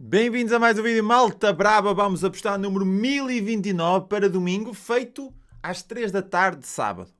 Bem-vindos a mais um vídeo, malta braba. Vamos apostar no número 1029 para domingo, feito às 3 da tarde de sábado.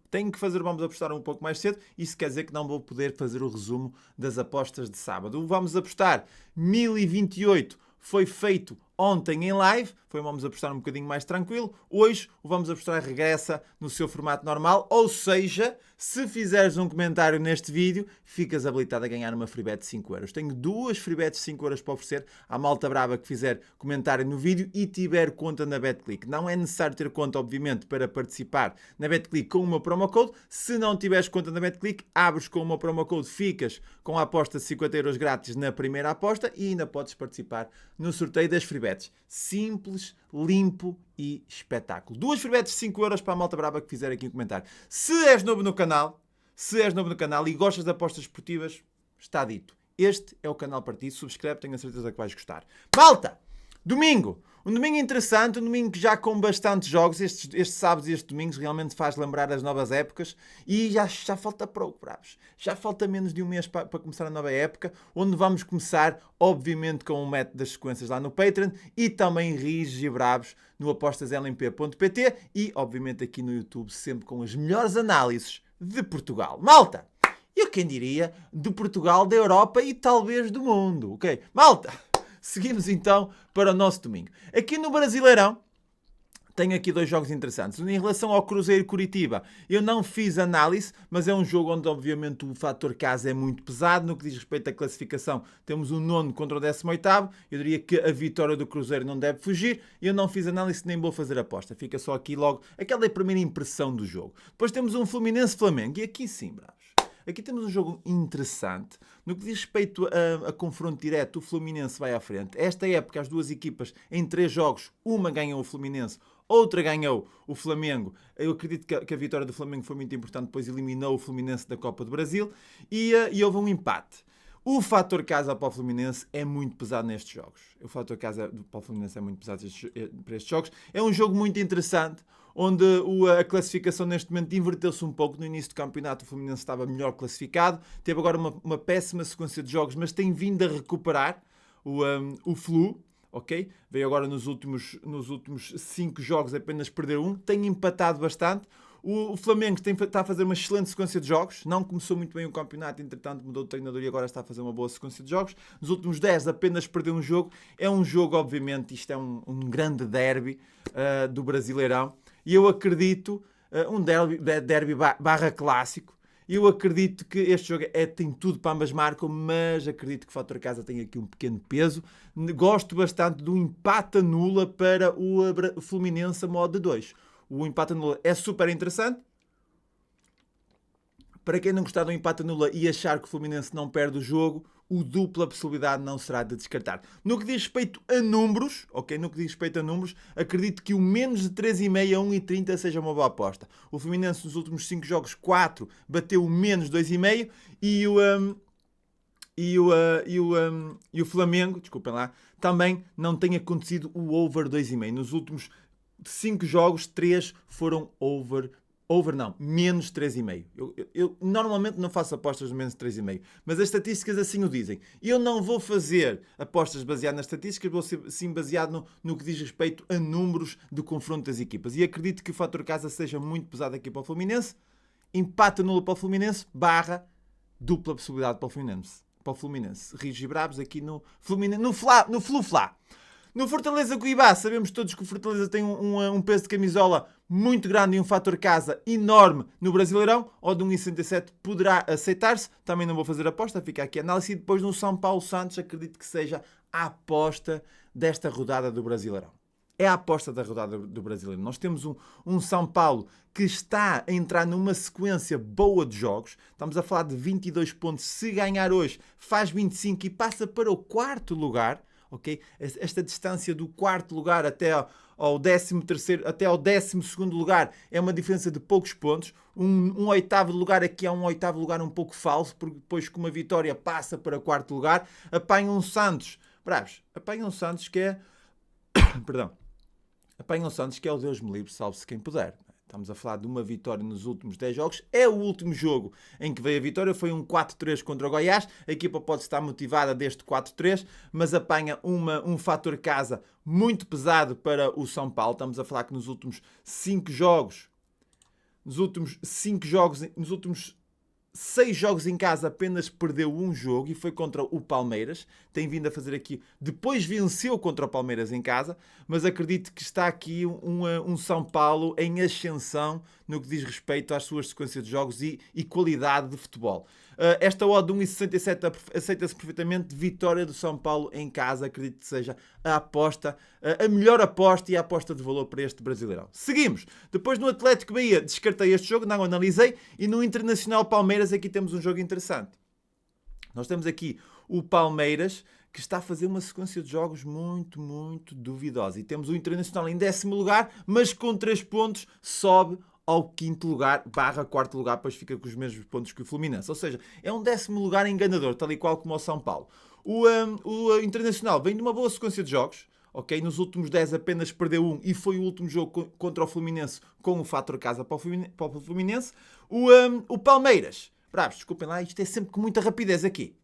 Vamos apostar um pouco mais cedo, isso quer dizer que não vou poder fazer o resumo das apostas de sábado. Vamos apostar 1028, foi feito ontem em live, vamos apostar um bocadinho mais tranquilo. Hoje o Vamos Apostar regressa no seu formato normal, ou seja, se fizeres um comentário neste vídeo, ficas habilitado a ganhar uma freebet de 5 euros. Tenho duas freebets de 5 euros para oferecer à malta brava que fizer comentário no vídeo e tiver conta na BetClick. Não é necessário ter conta, obviamente, para participar na BetClick com o meu promo code. Se não tiveres conta na BetClick, abres com o meu promo code, ficas com a aposta de 50 euros grátis na primeira aposta e ainda podes participar no sorteio das freebets. Simples, limpo e espetáculo. Duas freebets de 5 euros para a malta brava que fizer aqui um comentário. Se és novo no canal e gostas de apostas esportivas, está dito. Este é o canal para ti. Subscreve, tenho a certeza que vais gostar. Malta! Domingo! Um domingo interessante, um domingo que já com bastantes jogos. Estes sábados e estes domingos realmente faz lembrar as novas épocas. E já falta pouco, bravos. Já falta menos de um mês para começar a nova época, onde vamos começar, obviamente, com o método das sequências lá no Patreon e também rígidos e bravos no apostaslmp.pt e, obviamente, aqui no YouTube, sempre com as melhores análises de Portugal. Malta! Eu quem diria de Portugal, da Europa e talvez do mundo, ok? Malta! Seguimos então para o nosso domingo. Aqui no Brasileirão, tenho aqui dois jogos interessantes. Em relação ao Cruzeiro Curitiba, eu não fiz análise, mas é um jogo onde obviamente o fator casa é muito pesado. No que diz respeito à classificação, temos o 9º contra o 18º. Eu diria que a vitória do Cruzeiro não deve fugir. Eu não fiz análise, nem vou fazer aposta. Fica só aqui logo aquela primeira impressão do jogo. Depois temos um Fluminense-Flamengo. E aqui sim, bravos. Aqui temos um jogo interessante. No que diz respeito a confronto direto, o Fluminense vai à frente. Esta época, as duas equipas, em 3 jogos, uma ganhou o Fluminense, outra ganhou o Flamengo. Eu acredito que a vitória do Flamengo foi muito importante, depois eliminou o Fluminense da Copa do Brasil e houve um empate. O fator casa para o Fluminense é muito pesado nestes jogos. O fator casa para o Fluminense é muito pesado para estes jogos. É um jogo muito interessante, onde a classificação neste momento inverteu-se um pouco. No início do campeonato o Fluminense estava melhor classificado. Teve agora uma péssima sequência de jogos, mas tem vindo a recuperar o Flu. Ok? Veio agora nos últimos 5 jogos apenas perder um. Tem empatado bastante. O Flamengo está a fazer uma excelente sequência de jogos. Não começou muito bem o campeonato, entretanto mudou de treinador e agora está a fazer uma boa sequência de jogos. Nos últimos 10 apenas perdeu um jogo. É um jogo, obviamente, isto é um grande derby do Brasileirão. E eu acredito, um derby barra clássico. E eu acredito que este jogo tem tudo para ambas marcam, mas acredito que o fator casa tem aqui um pequeno peso. Gosto bastante do empate nula para o Fluminense a modo de 2. O empate nula é super interessante. Para quem não gostar do empate nula e achar que o Fluminense não perde o jogo, o dupla possibilidade não será de descartar. No que diz respeito a números, ok? No que diz respeito a números, acredito que o menos de 3,5 a 1,30 seja uma boa aposta. O Fluminense nos últimos 5 jogos, 4, bateu o menos 2,5 e o Flamengo, desculpem lá, também não tem acontecido o over 2,5. Nos últimos 5 jogos, 3 foram menos 3,5. Eu normalmente não faço apostas de menos 3,5, mas as estatísticas assim o dizem. Eu não vou fazer apostas baseadas nas estatísticas, vou ser sim baseado no que diz respeito a números de confronto das equipas. E acredito que o fator casa seja muito pesado aqui para o Fluminense. Empate nulo para o Fluminense, barra dupla possibilidade para o Fluminense. Rijos e bravos aqui no Fluminense, no Flu-Flá. No Fortaleza Cuiabá, sabemos todos que o Fortaleza tem um peso de camisola muito grande e um fator casa enorme no Brasileirão, ou de 1,67 poderá aceitar-se. Também não vou fazer aposta, fica aqui a análise. E depois no São Paulo Santos, acredito que seja a aposta desta rodada do Brasileirão. É a aposta da rodada do Brasileiro. Nós temos um São Paulo que está a entrar numa sequência boa de jogos. Estamos a falar de 22 pontos. Se ganhar hoje, faz 25 e passa para o 4º lugar. Okay? Esta distância do 4º lugar até ao 13º, até ao 12º lugar é uma diferença de poucos pontos. Um 8º lugar aqui é um 8º lugar um pouco falso, porque depois com uma vitória passa para o 4º lugar. Apanha um Santos, bravos, apanha um Santos que é... Perdão. Apanha um Santos que é o Deus me livre, salve-se quem puder. Estamos a falar de uma vitória nos últimos 10 jogos. É o último jogo em que veio a vitória. Foi um 4-3 contra o Goiás. A equipa pode estar motivada deste 4-3, mas apanha um fator casa muito pesado para o São Paulo. Estamos a falar que nos últimos 6 jogos em casa apenas perdeu um jogo e foi contra o Palmeiras. Tem vindo a fazer aqui. Depois venceu contra o Palmeiras em casa, mas acredito que está aqui um São Paulo em ascensão no que diz respeito às suas sequências de jogos e qualidade de futebol. Esta odd de 1,67 aceita-se perfeitamente. Vitória do São Paulo em casa, acredito que seja a aposta, a melhor aposta e a aposta de valor para este Brasileirão. Seguimos. Depois no Atlético Bahia descartei este jogo, não analisei. E no Internacional Palmeiras aqui temos um jogo interessante. Nós temos aqui o Palmeiras, que está a fazer uma sequência de jogos muito, muito duvidosa. E temos o Internacional em 10º lugar, mas com 3 pontos sobe ao 5º lugar, /4º lugar, pois fica com os mesmos pontos que o Fluminense. Ou seja, é um 10º lugar enganador, tal e qual como o São Paulo. O Internacional vem de uma boa sequência de jogos, ok? Nos últimos 10 apenas perdeu um e foi o último jogo contra o Fluminense com o fator casa para o Fluminense. O Palmeiras, bravos, desculpem lá, isto é sempre com muita rapidez aqui.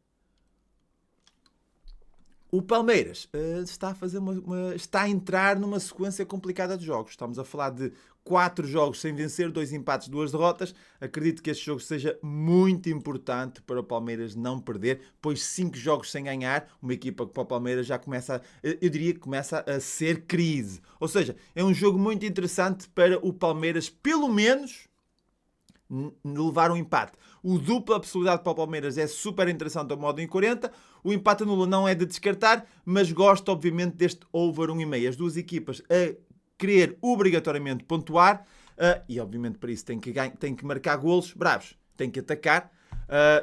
O Palmeiras está a entrar numa sequência complicada de jogos. Estamos a falar de 4 jogos sem vencer, 2 empates, 2 derrotas. Acredito que este jogo seja muito importante para o Palmeiras não perder, pois 5 jogos sem ganhar, uma equipa que para o Palmeiras já começa, eu diria que começa a ser crise. Ou seja, é um jogo muito interessante para o Palmeiras, pelo menos levar um empate. O dupla possibilidade para o Palmeiras é super interessante ao modo 1,40. O empate nula não é de descartar, mas gosto obviamente deste over 1,5. As duas equipas a querer obrigatoriamente pontuar e obviamente para isso tem que marcar golos. Bravos, tem que atacar.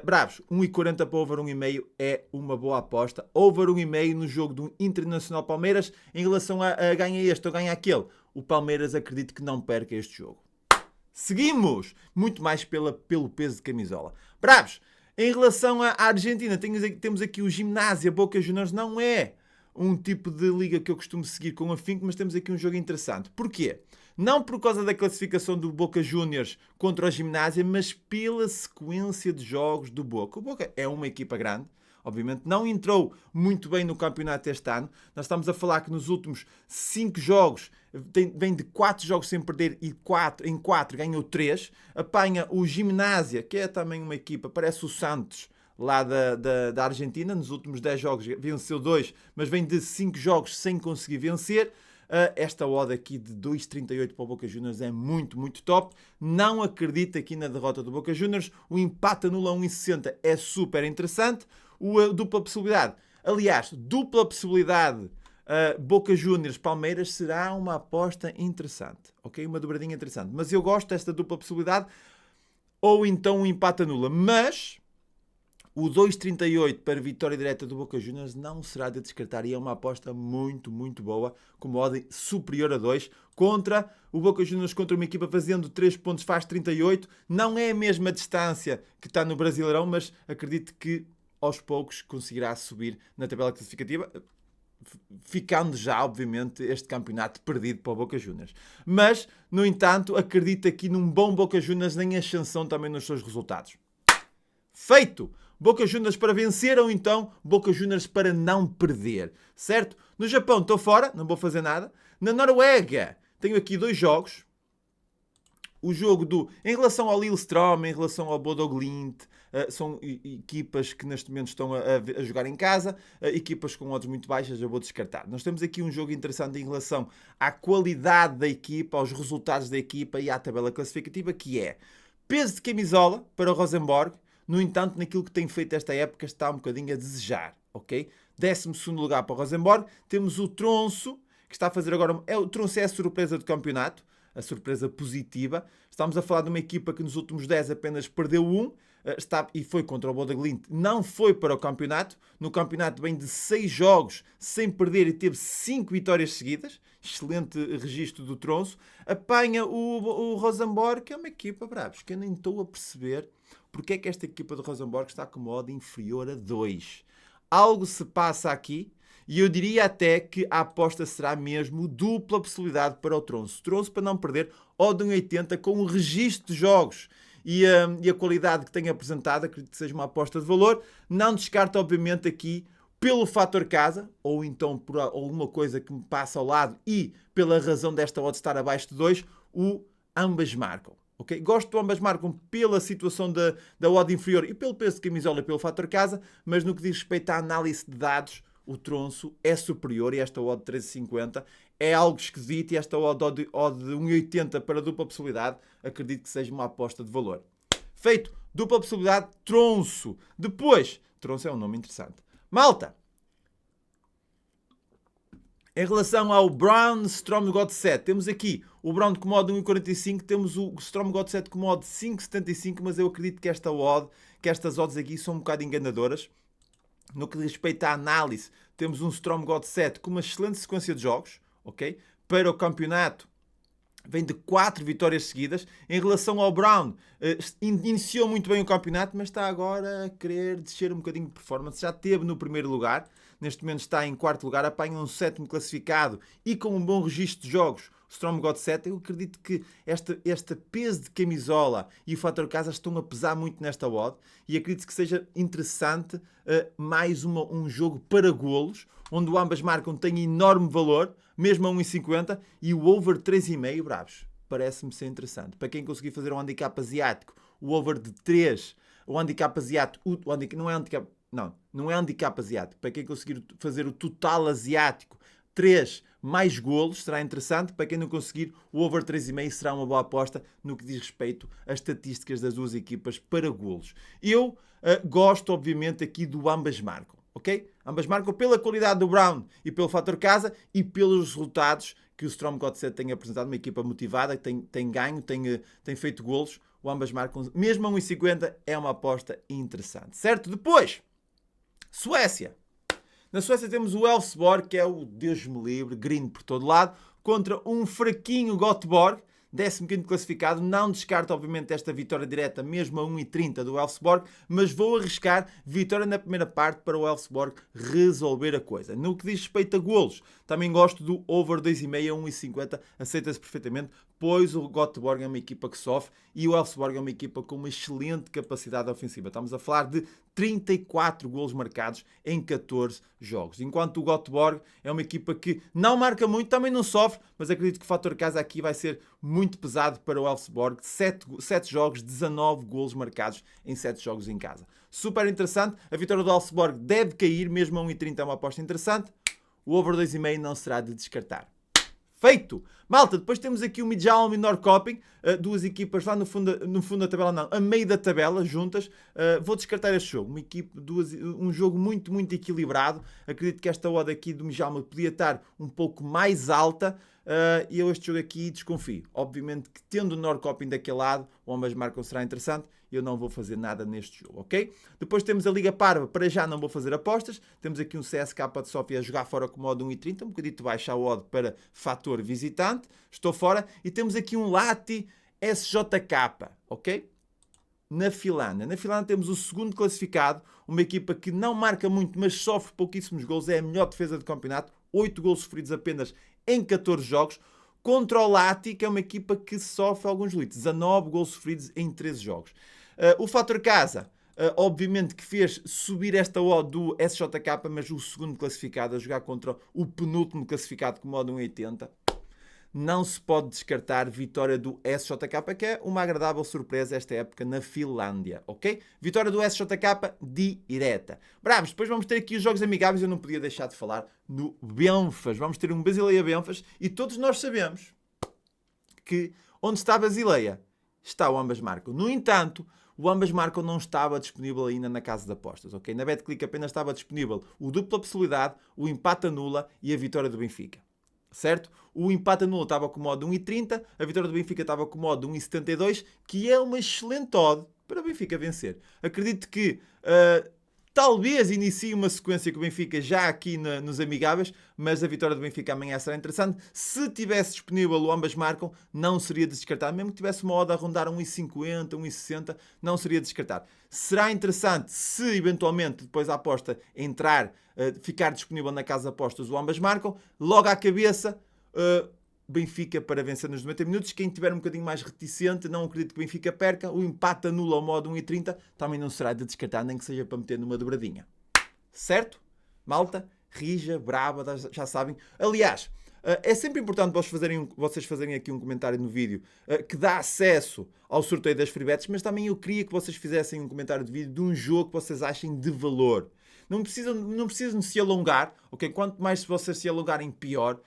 Bravos, 1,40 para over 1,5 é uma boa aposta. Over 1,5 no jogo do Internacional Palmeiras em relação a ganha este ou ganha aquele. O Palmeiras acredito que não perca este jogo. Seguimos! Muito mais pelo peso de camisola. Bravos! Em relação à Argentina, temos aqui o Gimnasia Boca Juniors. Não é um tipo de liga que eu costumo seguir com afinco, mas temos aqui um jogo interessante. Porquê? Não por causa da classificação do Boca Juniors contra o Gimnasia, mas pela sequência de jogos do Boca. O Boca é uma equipa grande. Obviamente não entrou muito bem no campeonato este ano. Nós estamos a falar que nos últimos 5 jogos vem de 4 jogos sem perder e em 4 ganhou 3. Apanha o Gimnasia, que é também uma equipa, parece o Santos, lá da Argentina. Nos últimos 10 jogos venceu 2, mas vem de 5 jogos sem conseguir vencer. Esta odd aqui de 2,38 para o Boca Juniors é muito, muito top. Não acredito aqui na derrota do Boca Juniors. O empate anula 1,60 é super interessante. Dupla possibilidade. Aliás, dupla possibilidade Boca Juniors Palmeiras será uma aposta interessante. Ok? Uma dobradinha interessante. Mas eu gosto desta dupla possibilidade. Ou então um empate anula. Mas o 2,38 para vitória direta do Boca Juniors não será de descartar e é uma aposta muito, muito boa, com uma odd superior a 2, contra o Boca Juniors, contra uma equipa fazendo 3 pontos faz 38. Não é a mesma distância que está no Brasileirão, mas acredito que aos poucos conseguirá subir na tabela classificativa, ficando já, obviamente, este campeonato perdido para o Boca Juniors. Mas, no entanto, acredito aqui num bom Boca Juniors em ascensão também nos seus resultados. Feito! Boca Juniors para vencer ou então Boca Juniors para não perder, certo? No Japão estou fora, não vou fazer nada. Na Noruega tenho aqui 2 jogos. O jogo em relação ao Lillestrøm, em relação ao Bodo Glimt, são equipas que neste momento estão a jogar em casa, equipas com odds muito baixas, eu vou descartar. Nós temos aqui um jogo interessante em relação à qualidade da equipa, aos resultados da equipa e à tabela classificativa, que é peso de camisola para o Rosenborg. No entanto, naquilo que tem feito esta época está um bocadinho a desejar, ok? 12º lugar para o Rosenborg. Temos o Tromsø, que está a fazer agora... O Tromsø é a surpresa do campeonato, a surpresa positiva. Estamos a falar de uma equipa que nos últimos 10 apenas perdeu 1, e foi contra o Bodo Glimt, não foi para o campeonato. No campeonato vem de 6 jogos sem perder e teve 5 vitórias seguidas. Excelente registro do Tromsø. Apanha o Rosenborg, que é uma equipa, bravos, que eu nem estou a perceber porque é que esta equipa do Rosenborg está com uma odd inferior a 2. Algo se passa aqui. E eu diria até que a aposta será mesmo dupla possibilidade para o Tronço. Tronço para não perder odd 1,80 com o registro de jogos e a qualidade que tem apresentado, acredito que seja uma aposta de valor. Não descarto, obviamente, aqui pelo fator casa, ou então por alguma coisa que me passa ao lado e pela razão desta odd estar abaixo de 2, o ambas marcam. Okay? Gosto do ambas marcam pela situação da odd inferior e pelo peso de camisola e pelo fator casa, mas no que diz respeito à análise de dados, o Tronço é superior e esta odd 13,50 é algo esquisito e esta odd de 1,80 para dupla possibilidade acredito que seja uma aposta de valor. Feito, dupla possibilidade, Tronço. Depois, Tronço é um nome interessante. Malta, em relação ao Brown Stromgod 7, temos aqui o Brown com odd 1,45, temos o Stromgod 7 com odd 5,75, mas eu acredito que estas odds aqui são um bocado enganadoras. No que diz respeito à análise, temos um Stromgod 7 com uma excelente sequência de jogos, ok? Para o campeonato, vem de 4 vitórias seguidas. Em relação ao Brown, iniciou muito bem o campeonato, mas está agora a querer descer um bocadinho de performance. Já esteve no primeiro lugar, neste momento está em quarto lugar, apanha um 7º classificado e com um bom registro de jogos. O Stromgod 7, eu acredito que este peso de camisola e o fator casa estão a pesar muito nesta odd e acredito que seja interessante mais um jogo para golos, onde ambas marcam tem enorme valor, mesmo a 1,50, e o over 3,5, bravos. Parece-me ser interessante. Para quem conseguir fazer um handicap asiático, o over de 3, o handicap asiático, não é handicap asiático. Para quem conseguir fazer o total asiático, 3 mais golos, será interessante. Para quem não conseguir, o over 3,5 será uma boa aposta no que diz respeito às estatísticas das duas equipas para golos. Eu gosto, obviamente, aqui do ambas marcam. Okay? Ambas marcam pela qualidade do Brown e pelo fator casa e pelos resultados que o Stromgod 7 tem apresentado. Uma equipa motivada, que tem ganho, tem feito golos. O ambas marcam, mesmo a 1,50, é uma aposta interessante. Certo? Depois, Suécia. Na Suécia temos o Elfsborg, que é o Deus me livre, green por todo lado, contra um fraquinho Göteborg, 15º classificado. Não descarto, obviamente, esta vitória direta, mesmo a 1,30 do Elfsborg, mas vou arriscar vitória na primeira parte para o Elfsborg resolver a coisa. No que diz respeito a golos, também gosto do over 2,5 a 1,50, aceita-se perfeitamente, pois o Göteborg é uma equipa que sofre e o Elfsborg é uma equipa com uma excelente capacidade ofensiva. Estamos a falar de 34 golos marcados em 14 jogos. Enquanto o Göteborg é uma equipa que não marca muito, também não sofre, mas acredito que o fator casa aqui vai ser muito pesado para o Elfsborg. 7 jogos, 19 golos marcados em 7 jogos em casa. Super interessante. A vitória do Elfsborg deve cair, mesmo a 1,30 é uma aposta interessante. O over 2,5 não será de descartar. Feito! Malta, depois temos aqui o Midtjylland e o Norrköping, duas equipas lá no fundo da tabela, não, a meio da tabela, juntas. Vou descartar este jogo. Um jogo muito, muito equilibrado. Acredito que esta odd aqui do Midtjylland podia estar um pouco mais alta. E eu este jogo aqui desconfio. Obviamente que tendo o Norrköping daquele lado, o ambas marcam será interessante. Eu não vou fazer nada neste jogo, ok? Depois temos a Liga Parva, para já não vou fazer apostas. Temos aqui um CSKA de Sofia a jogar fora com odd 1,30, um bocadinho baixo a odd para fator visitante. Estou fora. E temos aqui um Lahti SJK, ok? Na Finlândia. Na Finlândia temos o segundo classificado, uma equipa que não marca muito, mas sofre pouquíssimos gols. É a melhor defesa do campeonato. 8 gols sofridos apenas em 14 jogos. Contra o Lahti, que é uma equipa que sofre alguns litos. 19 gols sofridos em 13 jogos. O fator casa, obviamente que fez subir esta odd do SJK, mas o segundo classificado a jogar contra o penúltimo classificado com odd 1,80. Não se pode descartar vitória do SJK, que é uma agradável surpresa esta época na Finlândia, ok? Vitória do SJK direta. Bravos, depois vamos ter aqui os jogos amigáveis, eu não podia deixar de falar no Benfas. Vamos ter um Basileia-Benfas e todos nós sabemos que onde está a Basileia está o ambas marcam. No entanto, o ambas marcam não estava disponível ainda na casa de apostas, ok? Na BetClick apenas estava disponível o dupla possibilidade, o empate anula e a vitória do Benfica. Certo? O empate anula estava com odd 1,30, a vitória do Benfica estava com odd 1,72, que é uma excelente odd para o Benfica vencer. Acredito que Talvez inicie uma sequência com o Benfica já aqui nos amigáveis, mas a vitória do Benfica amanhã será interessante. Se tivesse disponível o ambas marcam, não seria de descartar. Mesmo que tivesse uma odd a rondar 1,50, 1,60, não seria de descartar. Será interessante se eventualmente depois a aposta entrar, ficar disponível na casa de apostas o ambas marcam. Logo à cabeça, Benfica para vencer nos 90 minutos. Quem tiver um bocadinho mais reticente, não acredito que o Benfica perca. O empate anula ao modo 1,30. Também não será de descartar, nem que seja para meter numa dobradinha. Certo? Malta, rija, brava, já sabem. Aliás, é sempre importante vocês fazerem aqui um comentário no vídeo que dá acesso ao sorteio das free bets, mas também eu queria que vocês fizessem um comentário de vídeo de um jogo que vocês achem de valor. Não precisam se alongar, ok? Quanto mais vocês se alongarem, pior.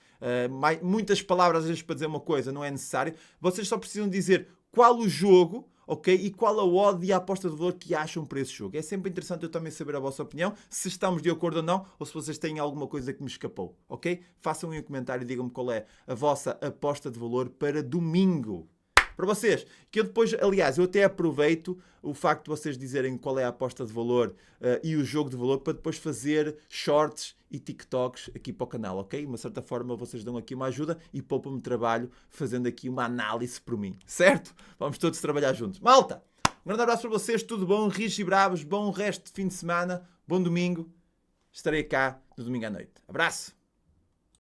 Muitas palavras às vezes para dizer uma coisa não é necessário. Vocês só precisam dizer qual o jogo, ok? E qual a odd e a aposta de valor que acham para esse jogo. É sempre interessante eu também saber a vossa opinião, se estamos de acordo ou não, ou se vocês têm alguma coisa que me escapou, ok? Façam aí um comentário e digam-me qual é a vossa aposta de valor para domingo. Para vocês, que eu depois, aliás, eu até aproveito o facto de vocês dizerem qual é a aposta de valor e o jogo de valor para depois fazer shorts e TikToks aqui para o canal, ok? De uma certa forma vocês dão aqui uma ajuda e poupam-me trabalho fazendo aqui uma análise por mim, certo? Vamos todos trabalhar juntos. Malta, um grande abraço para vocês, tudo bom, rijos e bravos, bom resto de fim de semana, bom domingo, estarei cá no domingo à noite. Abraço!